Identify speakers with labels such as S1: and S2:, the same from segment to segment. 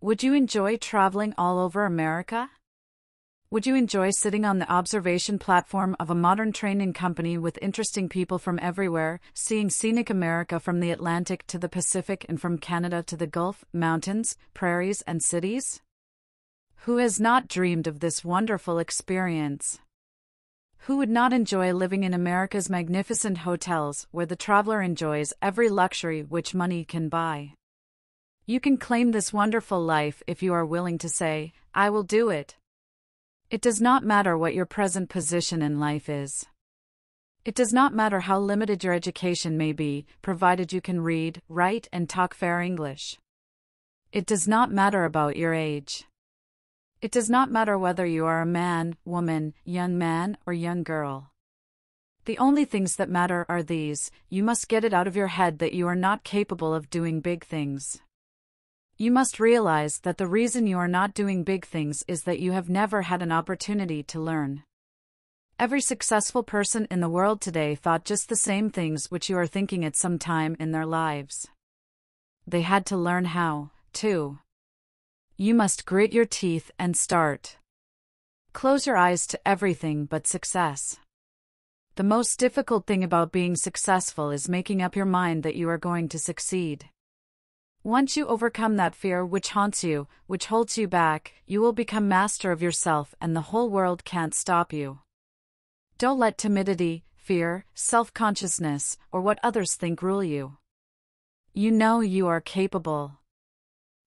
S1: Would you enjoy traveling all over America? Would you enjoy sitting on the observation platform of a modern train company with interesting people from everywhere, seeing scenic America from the Atlantic to the Pacific and from Canada to the Gulf, mountains, prairies, and cities? Who has not dreamed of this wonderful experience? Who would not enjoy living in America's magnificent hotels, where the traveler enjoys every luxury which money can buy? You can claim this wonderful life if you are willing to say, "I will do it." It does not matter what your present position in life is. It does not matter how limited your education may be, provided you can read, write, and talk fair English. It does not matter about your age. It does not matter whether you are a man, woman, young man, or young girl. The only things that matter are these: you must get it out of your head that you are not capable of doing big things. You must realize that the reason you are not doing big things is that you have never had an opportunity to learn. Every successful person in the world today thought just the same things which you are thinking at some time in their lives. They had to learn how to. You must grit your teeth and start. Close your eyes to everything but success. The most difficult thing about being successful is making up your mind that you are going to succeed. Once you overcome that fear which haunts you, which holds you back, you will become master of yourself and the whole world can't stop you. Don't let timidity, fear, self-consciousness, or what others think rule you. You know you are capable.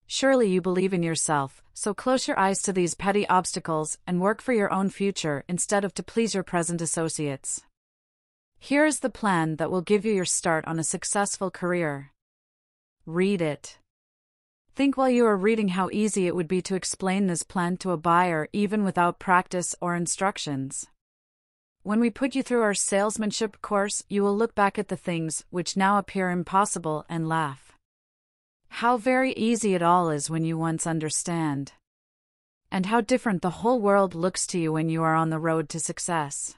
S1: Surely you believe in yourself, so close your eyes to these petty obstacles and work for your own future instead of to please your present associates. Here is the plan that will give you your start on a successful career. Read it. Think while you are reading how easy it would be to explain this plan to a buyer even without practice or instructions. When we put you through our salesmanship course, you will look back at the things which now appear impossible and laugh. How very easy it all is when you once understand. And how different the whole world looks to you when you are on the road to success.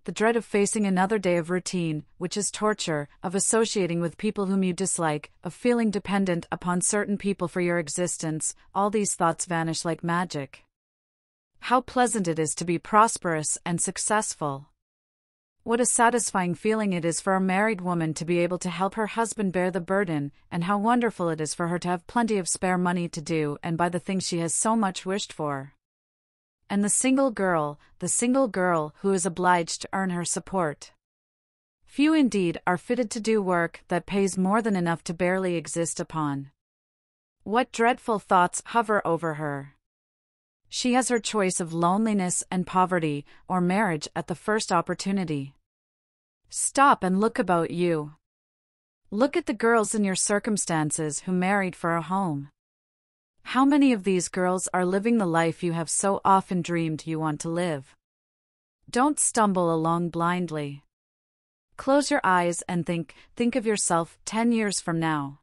S1: The dread of facing another day of routine, which is torture, of associating with people whom you dislike, of feeling dependent upon certain people for your existence, all these thoughts vanish like magic. How pleasant it is to be prosperous and successful. What a satisfying feeling it is for a married woman to be able to help her husband bear the burden, and how wonderful it is for her to have plenty of spare money to do and buy the things she has so much wished for. And the single girl who is obliged to earn her support. Few indeed are fitted to do work that pays more than enough to barely exist upon. What dreadful thoughts hover over her! She has her choice of loneliness and poverty, or marriage at the first opportunity. Stop and look about you. Look at the girls in your circumstances who married for a home. How many of these girls are living the life you have so often dreamed you want to live? Don't stumble along blindly. Close your eyes and think of yourself 10 years from now.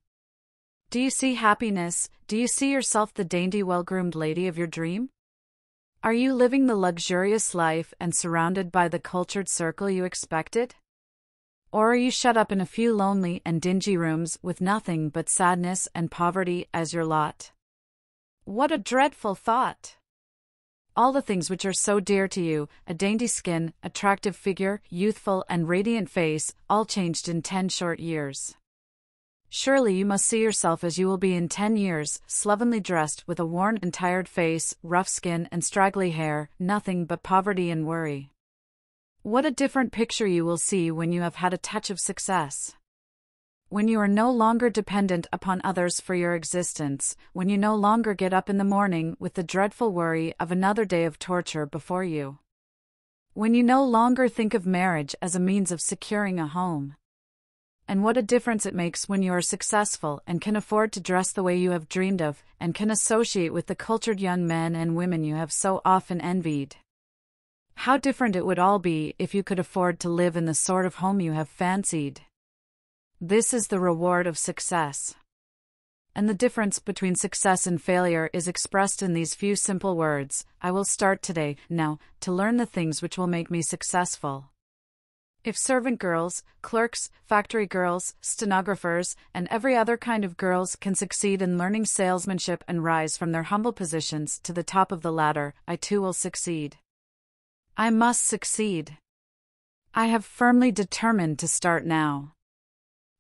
S1: Do you see happiness? Do you see yourself the dainty, well-groomed lady of your dream? Are you living the luxurious life and surrounded by the cultured circle you expected? Or are you shut up in a few lonely and dingy rooms with nothing but sadness and poverty as your lot? What a dreadful thought! All the things which are so dear to you, a dainty skin, attractive figure, youthful and radiant face, all changed in 10 short years. Surely you must see yourself as you will be in 10 years, slovenly dressed with a worn and tired face, rough skin and straggly hair, nothing but poverty and worry. What a different picture you will see when you have had a touch of success. When you are no longer dependent upon others for your existence, when you no longer get up in the morning with the dreadful worry of another day of torture before you. When you no longer think of marriage as a means of securing a home. And what a difference it makes when you are successful and can afford to dress the way you have dreamed of, and can associate with the cultured young men and women you have so often envied. How different it would all be if you could afford to live in the sort of home you have fancied. This is the reward of success. And the difference between success and failure is expressed in these few simple words: I will start today, now, to learn the things which will make me successful. If servant girls, clerks, factory girls, stenographers, and every other kind of girls can succeed in learning salesmanship and rise from their humble positions to the top of the ladder, I too will succeed. I must succeed. I have firmly determined to start now.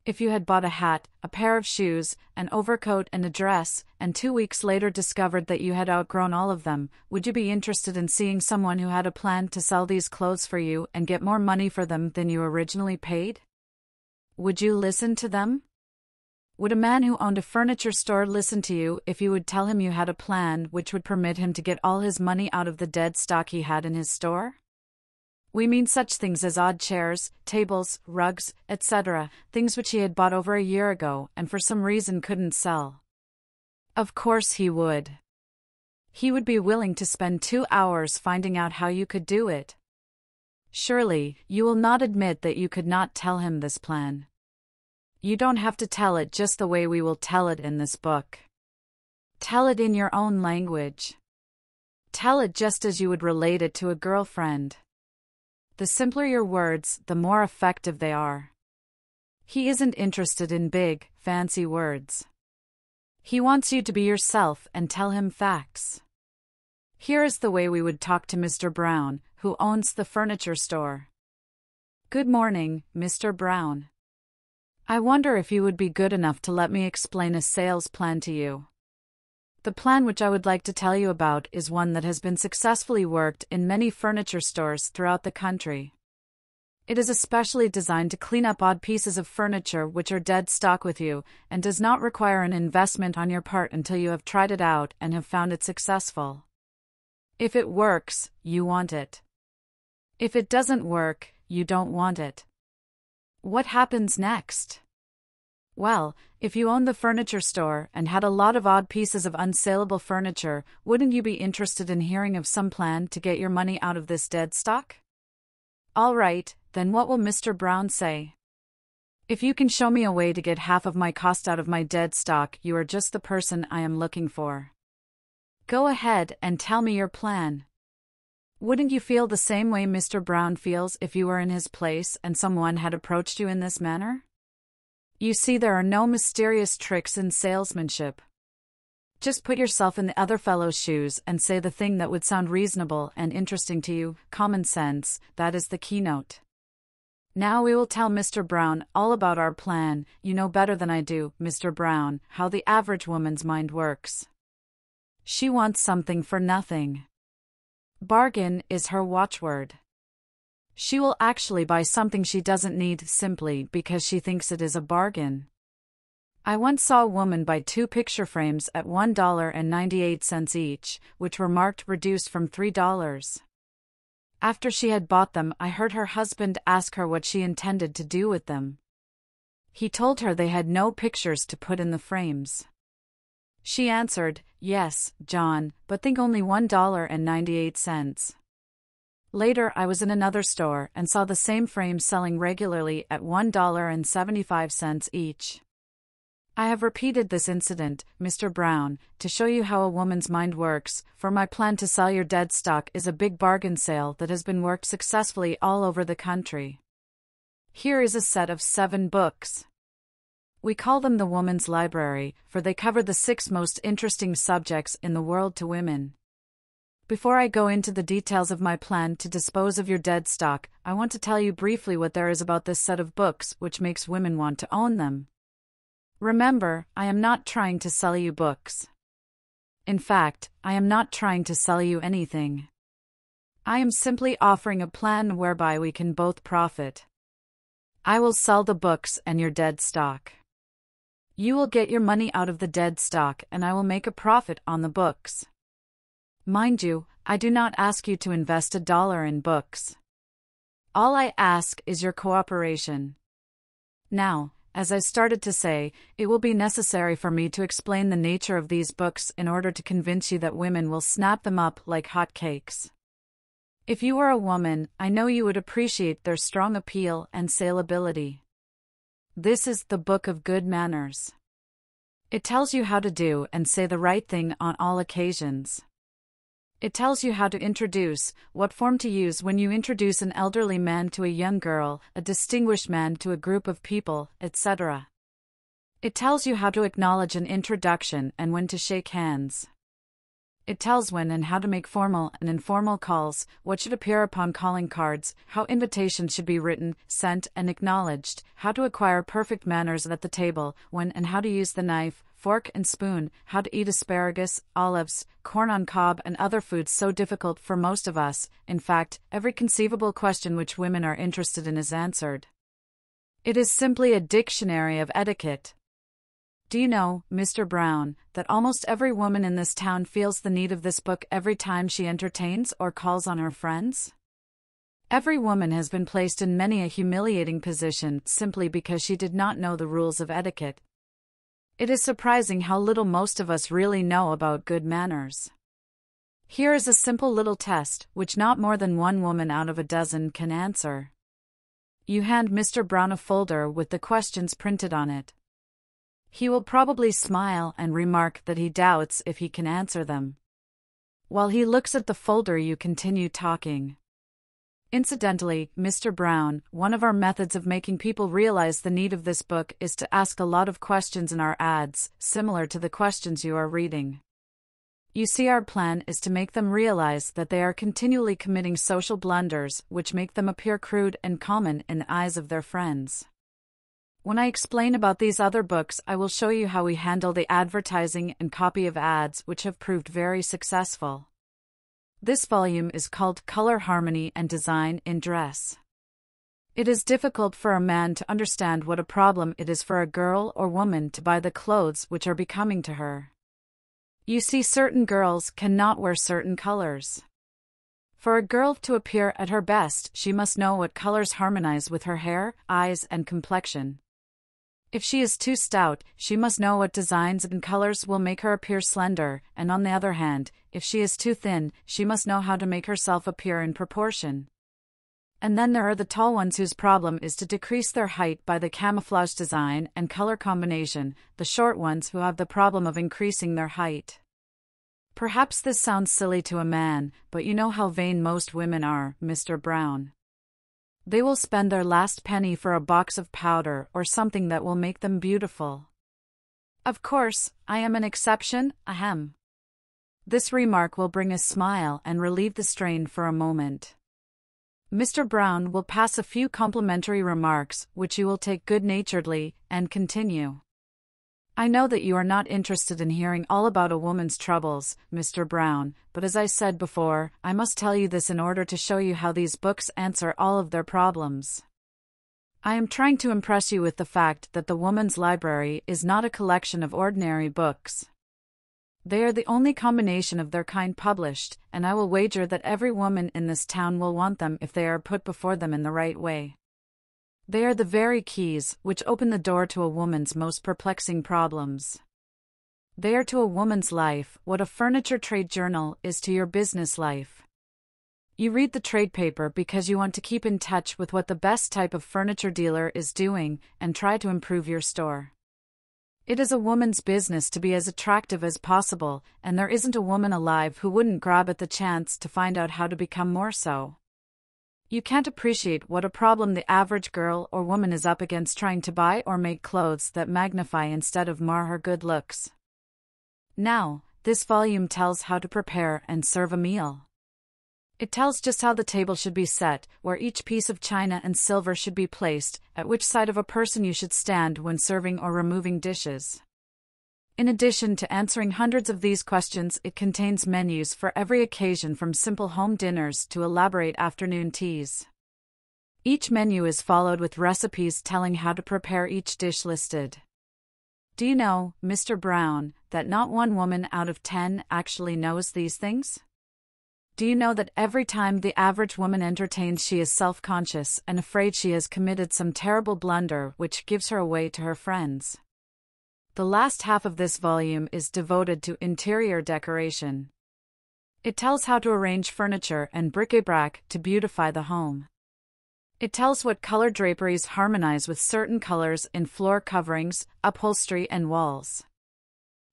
S1: If you had bought a hat, a pair of shoes, an overcoat and a dress, and 2 weeks later discovered that you had outgrown all of them, would you be interested in seeing someone who had a plan to sell these clothes for you and get more money for them than you originally paid? Would you listen to them? Would a man who owned a furniture store listen to you if you would tell him you had a plan which would permit him to get all his money out of the dead stock he had in his store? We mean such things as odd chairs, tables, rugs, etc., things which he had bought over a year ago and for some reason couldn't sell. Of course he would. He would be willing to spend 2 hours finding out how you could do it. Surely, you will not admit that you could not tell him this plan. You don't have to tell it just the way we will tell it in this book. Tell it in your own language. Tell it just as you would relate it to a girlfriend. The simpler your words, the more effective they are. He isn't interested in big, fancy words. He wants you to be yourself and tell him facts. Here is the way we would talk to Mr. Brown, who owns the furniture store. Good morning, Mr. Brown. I wonder if you would be good enough to let me explain a sales plan to you. The plan which I would like to tell you about is one that has been successfully worked in many furniture stores throughout the country. It is especially designed to clean up odd pieces of furniture which are dead stock with you, and does not require an investment on your part until you have tried it out and have found it successful. If it works, you want it. If it doesn't work, you don't want it. What happens next? Well, if you owned the furniture store and had a lot of odd pieces of unsaleable furniture, wouldn't you be interested in hearing of some plan to get your money out of this dead stock? All right, then what will Mr. Brown say? If you can show me a way to get half of my cost out of my dead stock, you are just the person I am looking for. Go ahead and tell me your plan. Wouldn't you feel the same way Mr. Brown feels if you were in his place and someone had approached you in this manner? You see, there are no mysterious tricks in salesmanship. Just put yourself in the other fellow's shoes and say the thing that would sound reasonable and interesting to you. Common sense, that is the keynote. Now we will tell Mr. Brown all about our plan. You know better than I do, Mr. Brown, how the average woman's mind works. She wants something for nothing. Bargain is her watchword. She will actually buy something she doesn't need simply because she thinks it is a bargain. I once saw a woman buy 2 picture frames at $1.98 each, which were marked reduced from $3. After she had bought them, I heard her husband ask her what she intended to do with them. He told her they had no pictures to put in the frames. She answered, "Yes, John, but think only $1.98. Later I was in another store and saw the same frames selling regularly at $1.75 each. I have repeated this incident, Mr. Brown, to show you how a woman's mind works, for my plan to sell your dead stock is a big bargain sale that has been worked successfully all over the country. Here is a set of 7 books. We call them the Woman's Library, for they cover the 6 most interesting subjects in the world to women. Before I go into the details of my plan to dispose of your dead stock, I want to tell you briefly what there is about this set of books which makes women want to own them. Remember, I am not trying to sell you books. In fact, I am not trying to sell you anything. I am simply offering a plan whereby we can both profit. I will sell the books and your dead stock. You will get your money out of the dead stock and I will make a profit on the books. Mind you, I do not ask you to invest $1 in books. All I ask is your cooperation. Now, as I started to say, it will be necessary for me to explain the nature of these books in order to convince you that women will snap them up like hotcakes. If you were a woman, I know you would appreciate their strong appeal and salability. This is the Book of Good Manners. It tells you how to do and say the right thing on all occasions. It tells you how to introduce, what form to use when you introduce an elderly man to a young girl, a distinguished man to a group of people, etc. It tells you how to acknowledge an introduction and when to shake hands. It tells when and how to make formal and informal calls, what should appear upon calling cards, how invitations should be written, sent, and acknowledged, how to acquire perfect manners at the table, when and how to use the knife, fork and spoon, how to eat asparagus, olives, corn on cob and other foods so difficult for most of us. In fact, every conceivable question which women are interested in is answered. It is simply a dictionary of etiquette. Do you know, Mr. Brown, that almost every woman in this town feels the need of this book every time she entertains or calls on her friends? Every woman has been placed in many a humiliating position simply because she did not know the rules of etiquette. It is surprising how little most of us really know about good manners. Here is a simple little test, which not more than one woman out of a dozen can answer. You hand Mr. Brown a folder with the questions printed on it. He will probably smile and remark that he doubts if he can answer them. While he looks at the folder, you continue talking. Incidentally, Mr. Brown, one of our methods of making people realize the need of this book is to ask a lot of questions in our ads, similar to the questions you are reading. You see, our plan is to make them realize that they are continually committing social blunders, which make them appear crude and common in the eyes of their friends. When I explain about these other books, I will show you how we handle the advertising and copy of ads, which have proved very successful. This volume is called Color Harmony and Design in Dress. It is difficult for a man to understand what a problem it is for a girl or woman to buy the clothes which are becoming to her. You see, certain girls cannot wear certain colors. For a girl to appear at her best, she must know what colors harmonize with her hair, eyes, and complexion. If she is too stout, she must know what designs and colors will make her appear slender, and on the other hand, if she is too thin, she must know how to make herself appear in proportion. And then there are the tall ones whose problem is to decrease their height by the camouflage design and color combination, the short ones who have the problem of increasing their height. Perhaps this sounds silly to a man, but you know how vain most women are, Mr. Brown. They will spend their last penny for a box of powder or something that will make them beautiful. Of course, I am an exception, ahem. This remark will bring a smile and relieve the strain for a moment. Mr. Brown will pass a few complimentary remarks, which you will take good-naturedly, and continue. I know that you are not interested in hearing all about a woman's troubles, Mr. Brown, but as I said before, I must tell you this in order to show you how these books answer all of their problems. I am trying to impress you with the fact that the woman's library is not a collection of ordinary books. They are the only combination of their kind published, and I will wager that every woman in this town will want them if they are put before them in the right way. They are the very keys which open the door to a woman's most perplexing problems. They are to a woman's life what a furniture trade journal is to your business life. You read the trade paper because you want to keep in touch with what the best type of furniture dealer is doing and try to improve your store. It is a woman's business to be as attractive as possible, and there isn't a woman alive who wouldn't grab at the chance to find out how to become more so. You can't appreciate what a problem the average girl or woman is up against trying to buy or make clothes that magnify instead of mar her good looks. Now, this volume tells how to prepare and serve a meal. It tells just how the table should be set, where each piece of china and silver should be placed, at which side of a person you should stand when serving or removing dishes. In addition to answering hundreds of these questions, it contains menus for every occasion from simple home dinners to elaborate afternoon teas. Each menu is followed with recipes telling how to prepare each dish listed. Do you know, Mr. Brown, that not one woman out of 10 actually knows these things? Do you know that every time the average woman entertains, she is self-conscious and afraid she has committed some terrible blunder which gives her away to her friends? The last half of this volume is devoted to interior decoration. It tells how to arrange furniture and bric-a-brac to beautify the home. It tells what color draperies harmonize with certain colors in floor coverings, upholstery, and walls.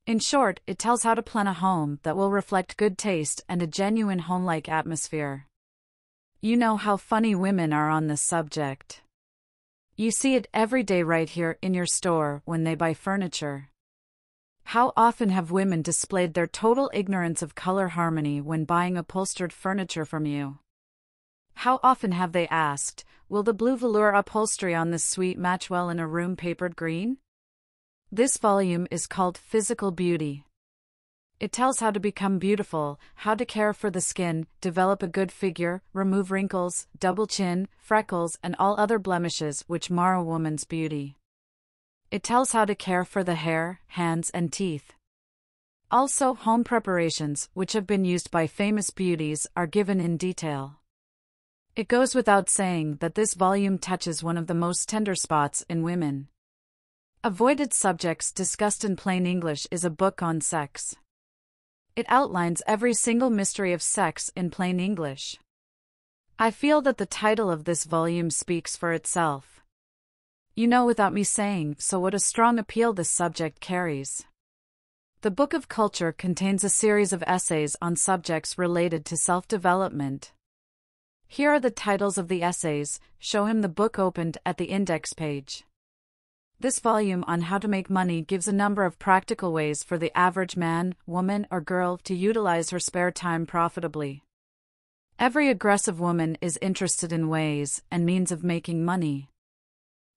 S1: In short, it tells how to plan a home that will reflect good taste and a genuine home-like atmosphere. You know how funny women are on this subject. You see it every day right here in your store when they buy furniture. How often have women displayed their total ignorance of color harmony when buying upholstered furniture from you? How often have they asked, will the blue velour upholstery on this suite match well in a room papered green? This volume is called Physical Beauty. It tells how to become beautiful, how to care for the skin, develop a good figure, remove wrinkles, double chin, freckles, and all other blemishes which mar a woman's beauty. It tells how to care for the hair, hands, and teeth. Also, home preparations, which have been used by famous beauties, are given in detail. It goes without saying that this volume touches one of the most tender spots in women. Avoided Subjects Discussed in Plain English is a book on sex. It outlines every single mystery of sex in plain English. I feel that the title of this volume speaks for itself. You know without me saying so what a strong appeal this subject carries. The Book of Culture contains a series of essays on subjects related to self-development. Here are the titles of the essays. Show him the book opened at the index page. This volume on how to make money gives a number of practical ways for the average man, woman, or girl to utilize her spare time profitably. Every aggressive woman is interested in ways and means of making money.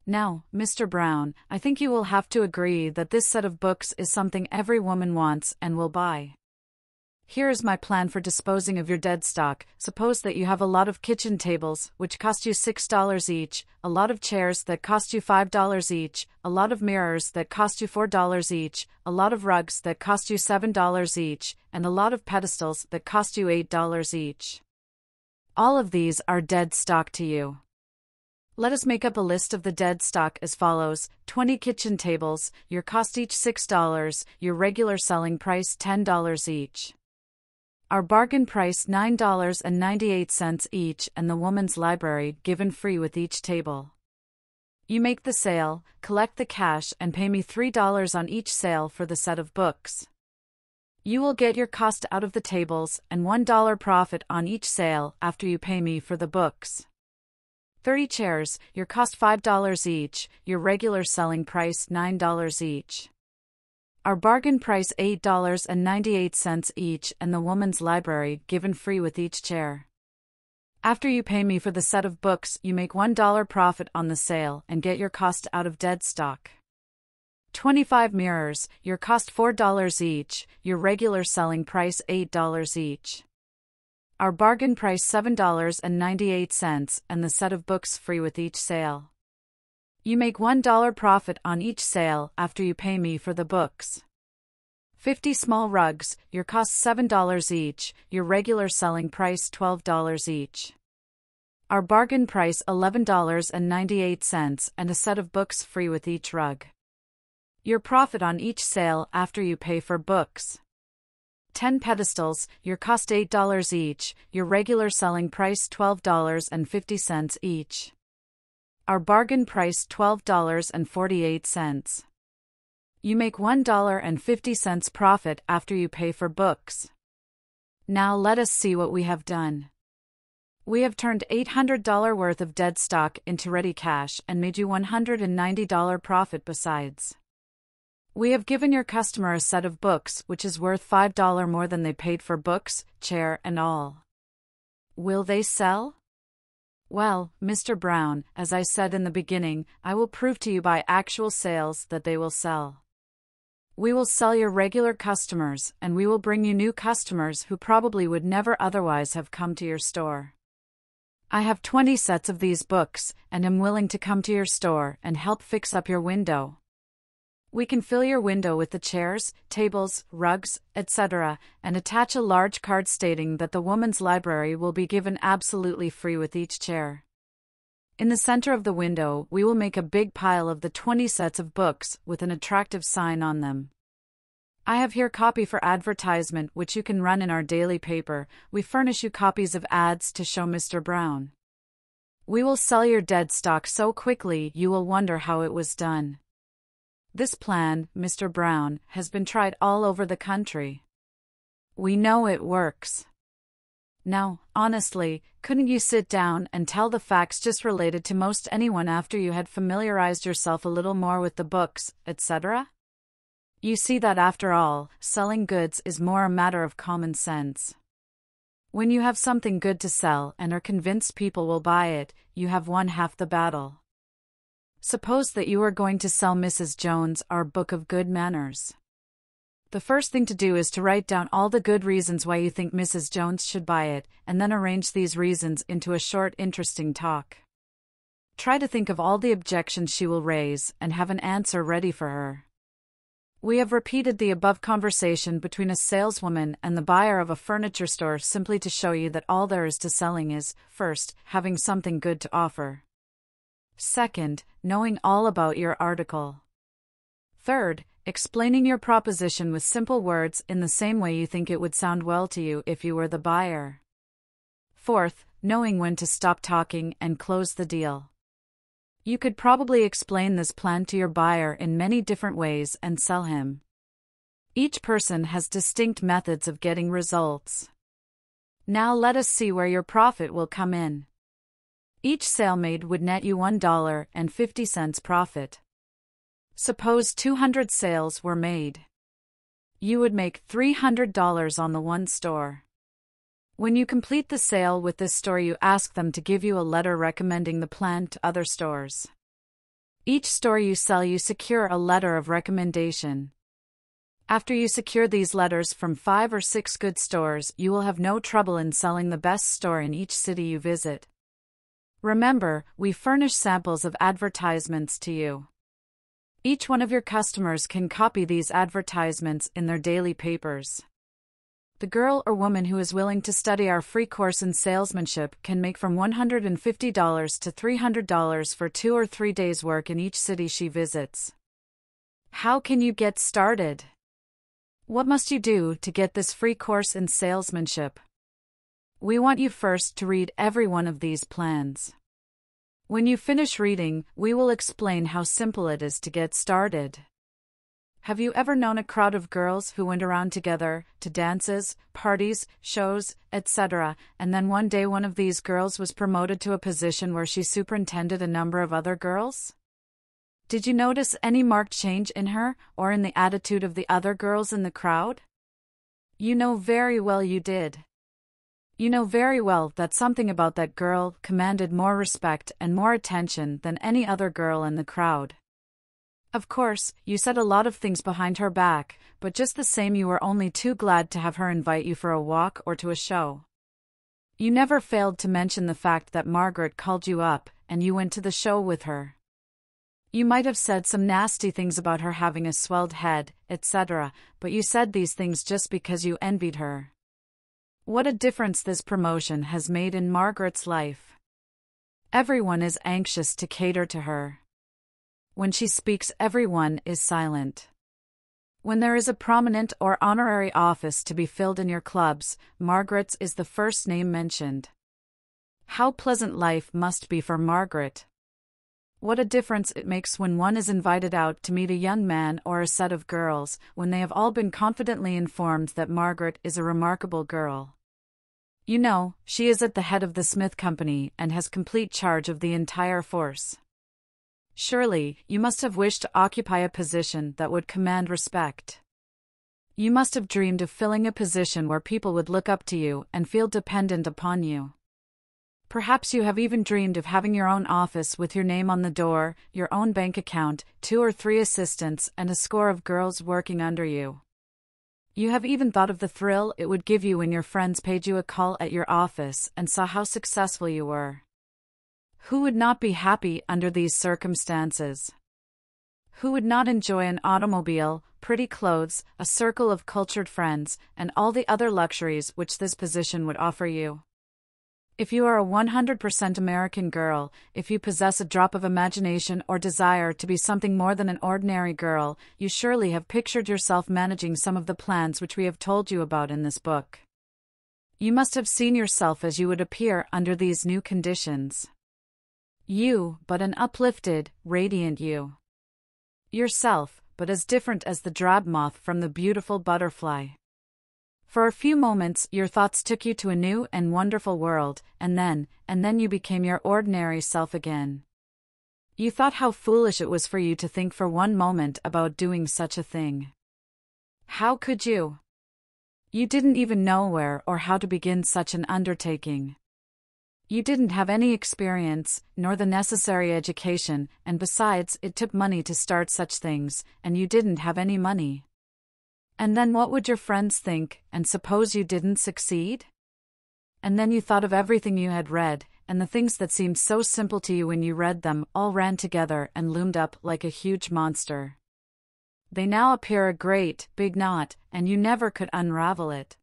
S1: Now, Mr. Brown, I think you will have to agree that this set of books is something every woman wants and will buy. Here is my plan for disposing of your dead stock. Suppose that you have a lot of kitchen tables, which cost you $6 each, a lot of chairs that cost you $5 each, a lot of mirrors that cost you $4 each, a lot of rugs that cost you $7 each, and a lot of pedestals that cost you $8 each. All of these are dead stock to you. Let us make up a list of the dead stock as follows: 20 kitchen tables, your cost each $6, your regular selling price $10 each. Our bargain price $9.98 each, and the woman's library given free with each table. You make the sale, collect the cash, and pay me $3 on each sale for the set of books. You will get your cost out of the tables and $1 profit on each sale after you pay me for the books. 30 chairs, your cost $5 each, your regular selling price $9 each. Our bargain price $8.98 each, and the woman's library given free with each chair. After you pay me for the set of books, you make $1 profit on the sale and get your cost out of dead stock. 25 mirrors, your cost $4 each, your regular selling price $8 each. Our bargain price $7.98, and the set of books free with each sale. You make $1 profit on each sale after you pay me for the books. 50 small rugs, your cost $7 each, your regular selling price $12 each. Our bargain price $11.98, and a set of books free with each rug. Your profit on each sale after you pay for books. 10 pedestals, your cost $8 each, your regular selling price $12.50 each. Our bargain price $12.48. You make $1.50 profit after you pay for books. Now let us see what we have done. We have turned $800 worth of dead stock into ready cash and made you $190 profit besides. We have given your customer a set of books which is worth $5 more than they paid for books, chair, and all. Will they sell? Well, Mr. Brown, as I said in the beginning, I will prove to you by actual sales that they will sell. We will sell your regular customers, and we will bring you new customers who probably would never otherwise have come to your store. I have 20 sets of these books, and am willing to come to your store and help fix up your window. We can fill your window with the chairs, tables, rugs, etc., and attach a large card stating that the woman's library will be given absolutely free with each chair. In the center of the window, we will make a big pile of the 20 sets of books with an attractive sign on them. I have here copy for advertisement which you can run in our daily paper. We furnish you copies of ads to show Mr. Brown. We will sell your dead stock so quickly you will wonder how it was done. This plan, Mr. Brown, has been tried all over the country. We know it works. Now, honestly, couldn't you sit down and tell the facts just related to most anyone after you had familiarized yourself a little more with the books, etc.? You see that after all, selling goods is more a matter of common sense. When you have something good to sell and are convinced people will buy it, you have won half the battle. Suppose that you are going to sell Mrs. Jones our book of good manners. The first thing to do is to write down all the good reasons why you think Mrs. Jones should buy it, and then arrange these reasons into a short, interesting talk. Try to think of all the objections she will raise, and have an answer ready for her. We have repeated the above conversation between a saleswoman and the buyer of a furniture store simply to show you that all there is to selling is, first, having something good to offer. Second, knowing all about your article. Third, explaining your proposition with simple words in the same way you think it would sound well to you if you were the buyer. Fourth, knowing when to stop talking and close the deal. You could probably explain this plan to your buyer in many different ways and sell him. Each person has distinct methods of getting results. Now let us see where your profit will come in. Each sale made would net you $1.50 profit. Suppose 200 sales were made. You would make $300 on the one store. When you complete the sale with this store, you ask them to give you a letter recommending the plan to other stores. Each store you sell, you secure a letter of recommendation. After you secure these letters from 5 or 6 good stores, you will have no trouble in selling the best store in each city you visit. Remember, we furnish samples of advertisements to you. Each one of your customers can copy these advertisements in their daily papers. The girl or woman who is willing to study our free course in salesmanship can make from $150 to $300 for 2 or 3 days' work in each city she visits. How can you get started? What must you do to get this free course in salesmanship? We want you first to read every one of these plans. When you finish reading, we will explain how simple it is to get started. Have you ever known a crowd of girls who went around together to dances, parties, shows, etc., and then one day one of these girls was promoted to a position where she superintended a number of other girls? Did you notice any marked change in her, or in the attitude of the other girls in the crowd? You know very well you did. You know very well that something about that girl commanded more respect and more attention than any other girl in the crowd. Of course, you said a lot of things behind her back, but just the same you were only too glad to have her invite you for a walk or to a show. You never failed to mention the fact that Margaret called you up, and you went to the show with her. You might have said some nasty things about her having a swelled head, etc., but you said these things just because you envied her. What a difference this promotion has made in Margaret's life. Everyone is anxious to cater to her. When she speaks, everyone is silent. When there is a prominent or honorary office to be filled in your clubs, Margaret's is the first name mentioned. How pleasant life must be for Margaret. What a difference it makes when one is invited out to meet a young man or a set of girls, when they have all been confidently informed that Margaret is a remarkable girl. You know, she is at the head of the Smith Company and has complete charge of the entire force. Surely, you must have wished to occupy a position that would command respect. You must have dreamed of filling a position where people would look up to you and feel dependent upon you. Perhaps you have even dreamed of having your own office with your name on the door, your own bank account, 2 or 3 assistants, and a score of girls working under you. You have even thought of the thrill it would give you when your friends paid you a call at your office and saw how successful you were. Who would not be happy under these circumstances? Who would not enjoy an automobile, pretty clothes, a circle of cultured friends, and all the other luxuries which this position would offer you? If you are a 100% American girl, if you possess a drop of imagination or desire to be something more than an ordinary girl, you surely have pictured yourself managing some of the plans which we have told you about in this book. You must have seen yourself as you would appear under these new conditions. You, but an uplifted, radiant you. Yourself, but as different as the drab moth from the beautiful butterfly. For a few moments, your thoughts took you to a new and wonderful world, and then you became your ordinary self again. You thought how foolish it was for you to think for one moment about doing such a thing. How could you? You didn't even know where or how to begin such an undertaking. You didn't have any experience, nor the necessary education, and besides, it took money to start such things, and you didn't have any money. And then what would your friends think, and suppose you didn't succeed? And then you thought of everything you had read, and the things that seemed so simple to you when you read them all ran together and loomed up like a huge monster. They now appear a great, big knot, and you never could unravel it.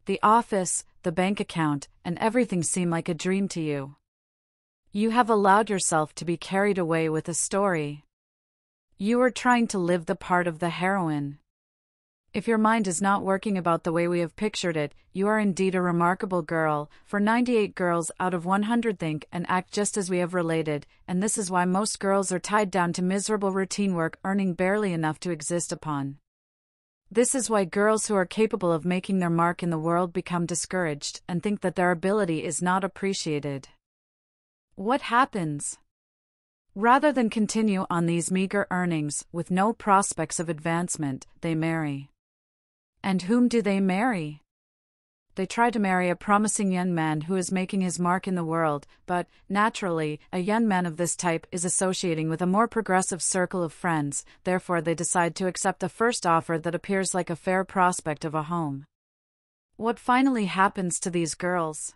S1: The office, the bank account, and everything seem like a dream to you. You have allowed yourself to be carried away with a story. You are trying to live the part of the heroine. If your mind is not working about the way we have pictured it, you are indeed a remarkable girl, for 98 girls out of 100 think and act just as we have related, and this is why most girls are tied down to miserable routine work earning barely enough to exist upon. This is why girls who are capable of making their mark in the world become discouraged and think that their ability is not appreciated. What happens? Rather than continue on these meager earnings, with no prospects of advancement, they marry. And whom do they marry? They try to marry a promising young man who is making his mark in the world, but, naturally, a young man of this type is associating with a more progressive circle of friends, therefore they decide to accept the first offer that appears like a fair prospect of a home. What finally happens to these girls?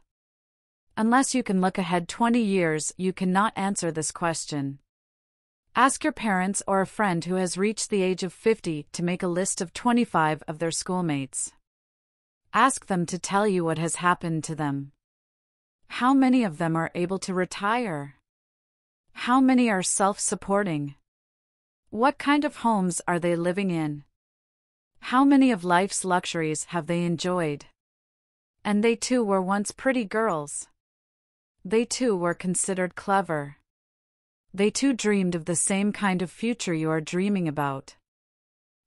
S1: Unless you can look ahead 20 years, you cannot answer this question. Ask your parents or a friend who has reached the age of 50 to make a list of 25 of their schoolmates. Ask them to tell you what has happened to them. How many of them are able to retire? How many are self-supporting? What kind of homes are they living in? How many of life's luxuries have they enjoyed? And they too were once pretty girls. They too were considered clever. They too dreamed of the same kind of future you are dreaming about.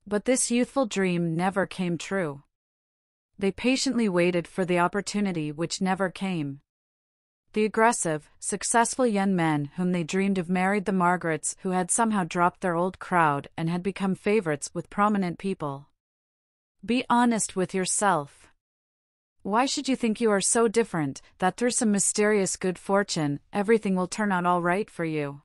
S1: But this youthful dream never came true. They patiently waited for the opportunity which never came. The aggressive, successful young men whom they dreamed of married the Margarets who had somehow dropped their old crowd and had become favorites with prominent people. Be honest with yourself. Why should you think you are so different, that through some mysterious good fortune, everything will turn out all right for you?